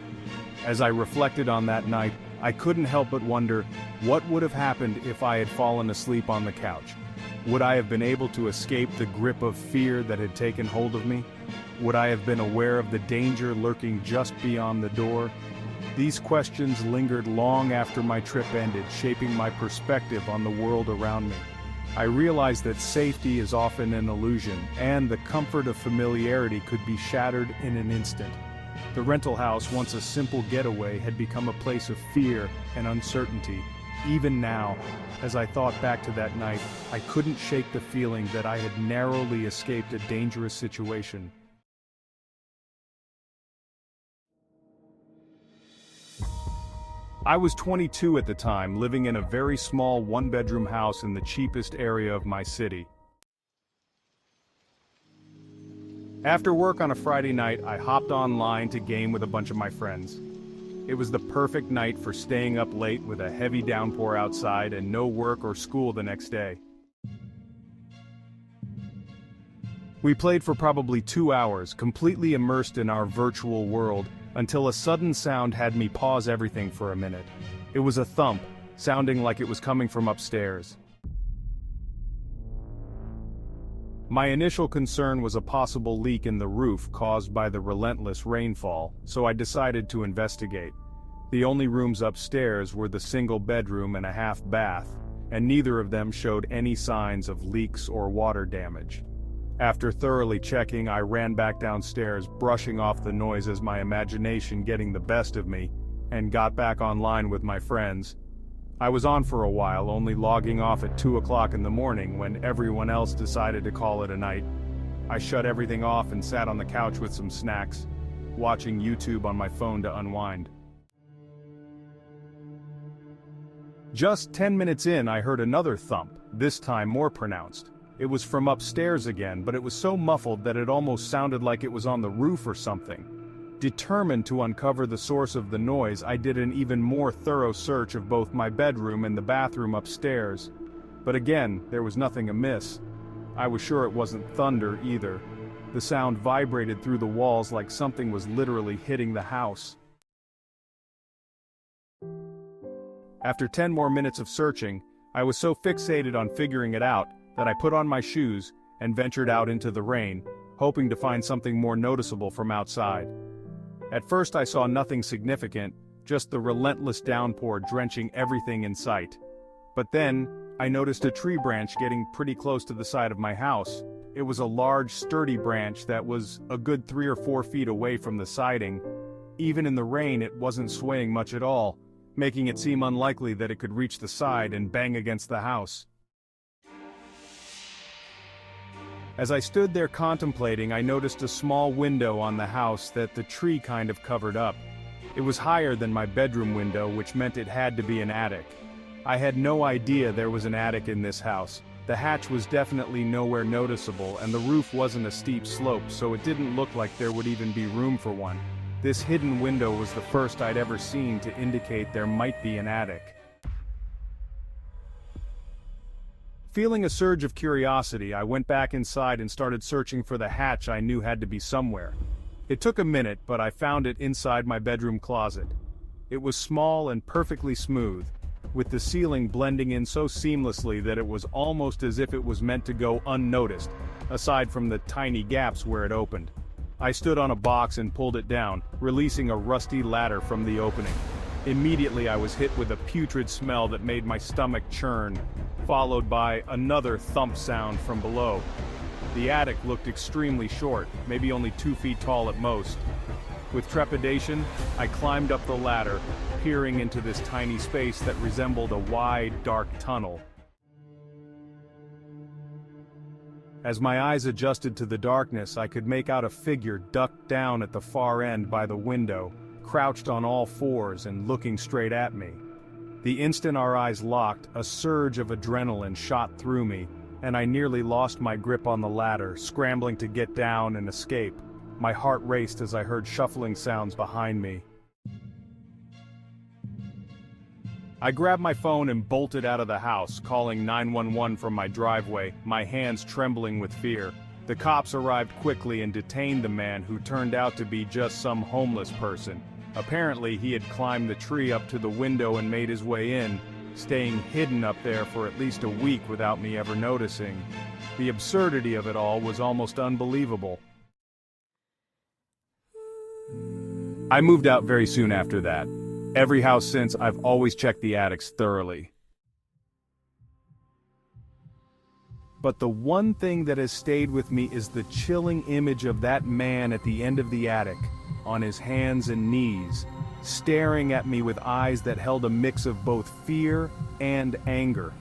[SPEAKER 1] As I reflected on that night, I couldn't help but wonder, what would have happened if I had fallen asleep on the couch? Would I have been able to escape the grip of fear that had taken hold of me? Would I have been aware of the danger lurking just beyond the door? These questions lingered long after my trip ended, shaping my perspective on the world around me. I realized that safety is often an illusion, and the comfort of familiarity could be shattered in an instant. The rental house, once a simple getaway, had become a place of fear and uncertainty. Even now, as I thought back to that night, I couldn't shake the feeling that I had narrowly escaped a dangerous situation. I was 22 at the time, living in a very small one-bedroom house in the cheapest area of my city. After work on a Friday night, I hopped online to game with a bunch of my friends. It was the perfect night for staying up late with a heavy downpour outside and no work or school the next day. We played for probably 2 hours, completely immersed in our virtual world, until a sudden sound had me pause everything for a minute. It was a thump, sounding like it was coming from upstairs. My initial concern was a possible leak in the roof caused by the relentless rainfall, so I decided to investigate. The only rooms upstairs were the single bedroom and a half bath, and neither of them showed any signs of leaks or water damage. After thoroughly checking, I ran back downstairs, brushing off the noise as my imagination getting the best of me, and got back online with my friends. I was on for a while, only logging off at 2 o'clock in the morning when everyone else decided to call it a night. I shut everything off and sat on the couch with some snacks, watching YouTube on my phone to unwind. Just 10 minutes in, I heard another thump, this time more pronounced. It was from upstairs again, but it was so muffled that it almost sounded like it was on the roof or something. Determined to uncover the source of the noise, I did an even more thorough search of both my bedroom and the bathroom upstairs. But again, there was nothing amiss. I was sure it wasn't thunder either. The sound vibrated through the walls like something was literally hitting the house. After 10 more minutes of searching, I was so fixated on figuring it out that I put on my shoes and ventured out into the rain, hoping to find something more noticeable from outside. At first I saw nothing significant, just the relentless downpour drenching everything in sight. But then, I noticed a tree branch getting pretty close to the side of my house. It was a large, sturdy branch that was a good 3 or 4 feet away from the siding. Even in the rain, it wasn't swaying much at all, making it seem unlikely that it could reach the side and bang against the house. As I stood there contemplating, I noticed a small window on the house that the tree kind of covered up. It was higher than my bedroom window, which meant it had to be an attic. I had no idea there was an attic in this house. The hatch was definitely nowhere noticeable, and the roof wasn't a steep slope, so it didn't look like there would even be room for one. This hidden window was the first I'd ever seen to indicate there might be an attic. Feeling a surge of curiosity, I went back inside and started searching for the hatch I knew had to be somewhere. It took a minute, but I found it inside my bedroom closet. It was small and perfectly smooth, with the ceiling blending in so seamlessly that it was almost as if it was meant to go unnoticed, aside from the tiny gaps where it opened. I stood on a box and pulled it down, releasing a rusty ladder from the opening. Immediately I was hit with a putrid smell that made my stomach churn, followed by another thump sound from below. The attic looked extremely short, maybe only 2 feet tall at most. With trepidation, I climbed up the ladder, peering into this tiny space that resembled a wide, dark tunnel. As my eyes adjusted to the darkness, I could make out a figure ducked down at the far end by the window, crouched on all fours and looking straight at me. The instant our eyes locked, a surge of adrenaline shot through me, and I nearly lost my grip on the ladder, scrambling to get down and escape. My heart raced as I heard shuffling sounds behind me. I grabbed my phone and bolted out of the house, calling 911 from my driveway, my hands trembling with fear. The cops arrived quickly and detained the man, who turned out to be just some homeless person. Apparently, he had climbed the tree up to the window and made his way in, staying hidden up there for at least a week without me ever noticing. The absurdity of it all was almost unbelievable. I moved out very soon after that. Every house since, I've always checked the attics thoroughly. But the one thing that has stayed with me is the chilling image of that man at the end of the attic, on his hands and knees, staring at me with eyes that held a mix of both fear and anger.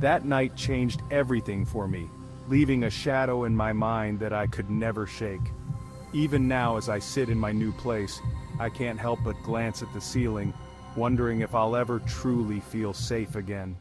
[SPEAKER 1] That night changed everything for me, leaving a shadow in my mind that I could never shake. Even now, as I sit in my new place, I can't help but glance at the ceiling, wondering if I'll ever truly feel safe again.